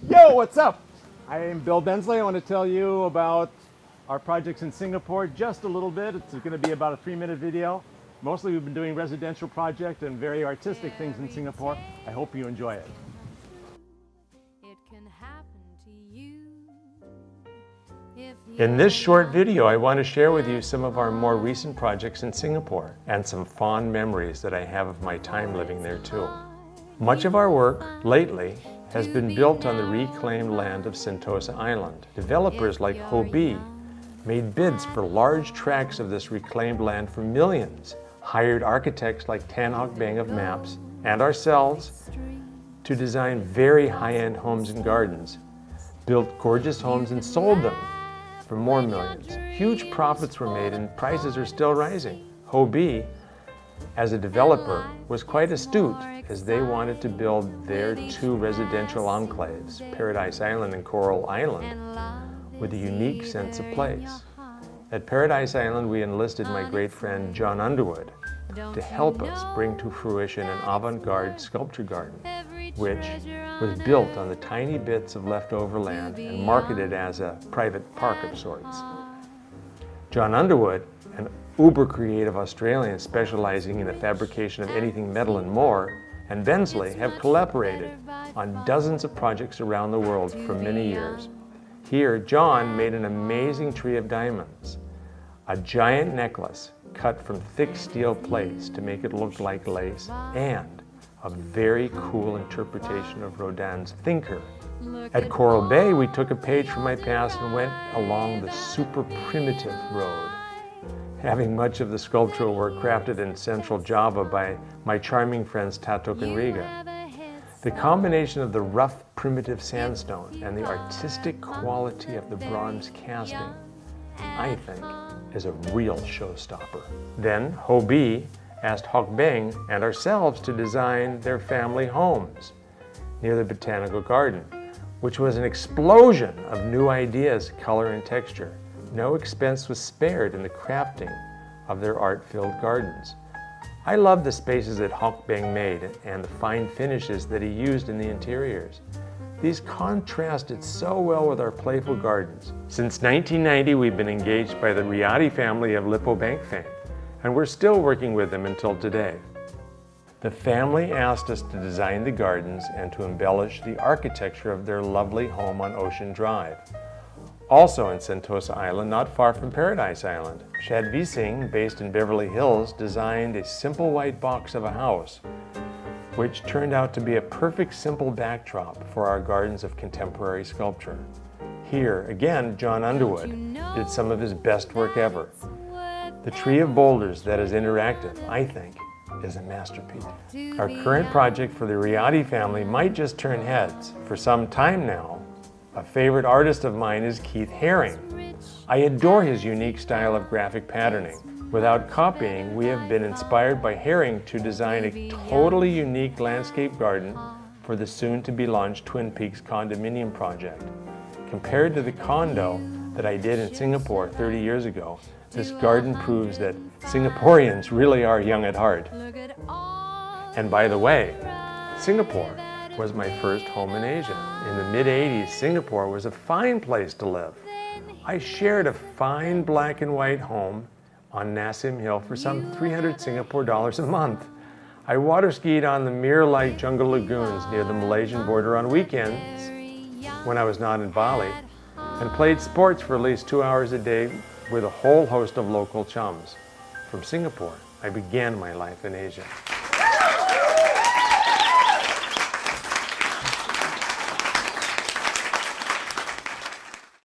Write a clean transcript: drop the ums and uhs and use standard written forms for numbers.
Yo, what's up? I'm Bill Bensley. I want to tell you about our projects in Singapore just a little bit. It's going to be about a 3-minute video. Mostly we've been doing residential projects and very artistic things in Singapore. I hope you enjoy it. In this short video, I want to share with you some of our more recent projects in Singapore and some fond memories that I have of my time living there too. Much of our work lately has been built on the reclaimed land of Sentosa Island. Developers like Hobie made bids for large tracts of this reclaimed land for millions, hired architects like Tan Hock Beng of Maps and ourselves to design very high-end homes and gardens, built gorgeous homes and sold them for more millions. Huge profits were made and prices are still rising. Hobie, as a developer, was quite astute as they wanted to build their 2 residential enclaves, Paradise Island and Coral Island, with a unique sense of place. At Paradise Island, we enlisted my great friend John Underwood to help us bring to fruition an avant-garde sculpture garden, which was built on the tiny bits of leftover land and marketed as a private park of sorts. John Underwood, an uber-creative Australian specializing in the fabrication of anything metal and more, and Bensley have collaborated on dozens of projects around the world for many years. Here, John made an amazing tree of diamonds, a giant necklace cut from thick steel plates to make it look like lace, and a very cool interpretation of Rodin's Thinker. At Coral Bay, we took a page from my past and went along the super primitive road, having much of the sculptural work crafted in central Java by my charming friends Tatok and Riga. The combination of the rough primitive sandstone and the artistic quality of the bronze casting, I think, is a real showstopper. Then Hobie asked Hock Beng and ourselves to design their family homes near the Botanical Garden, which was an explosion of new ideas, color and texture. No expense was spared in the crafting of their art-filled gardens. I love the spaces that Hock Beng made and the fine finishes that he used in the interiors. These contrasted so well with our playful gardens. Since 1990, we've been engaged by the Riyadi family of Lippo Bank fame, and we're still working with them until today. The family asked us to design the gardens and to embellish the architecture of their lovely home on Ocean Drive. Also in Sentosa Island, not far from Paradise Island, Shadvi Singh, based in Beverly Hills, designed a simple white box of a house, which turned out to be a perfect simple backdrop for our gardens of contemporary sculpture. Here, again, John Underwood did some of his best work ever. The tree of boulders that is interactive, I think, is a masterpiece. Our current project for the Riyadi family might just turn heads. For some time now, a favorite artist of mine is Keith Haring. I adore his unique style of graphic patterning. Without copying, we have been inspired by Haring to design a totally unique landscape garden for the soon-to-be-launched Twin Peaks condominium project. Compared to the condo that I did in Singapore 30 years ago, this garden proves that Singaporeans really are young at heart. And by the way, Singapore was my first home in Asia. In the mid-80s, Singapore was a fine place to live. I shared a fine black and white home on Nassim Hill for some 300 Singapore dollars a month. I water skied on the mirror-like jungle lagoons near the Malaysian border on weekends when I was not in Bali, and played sports for at least 2 hours a day with a whole host of local chums. From Singapore, I began my life in Asia.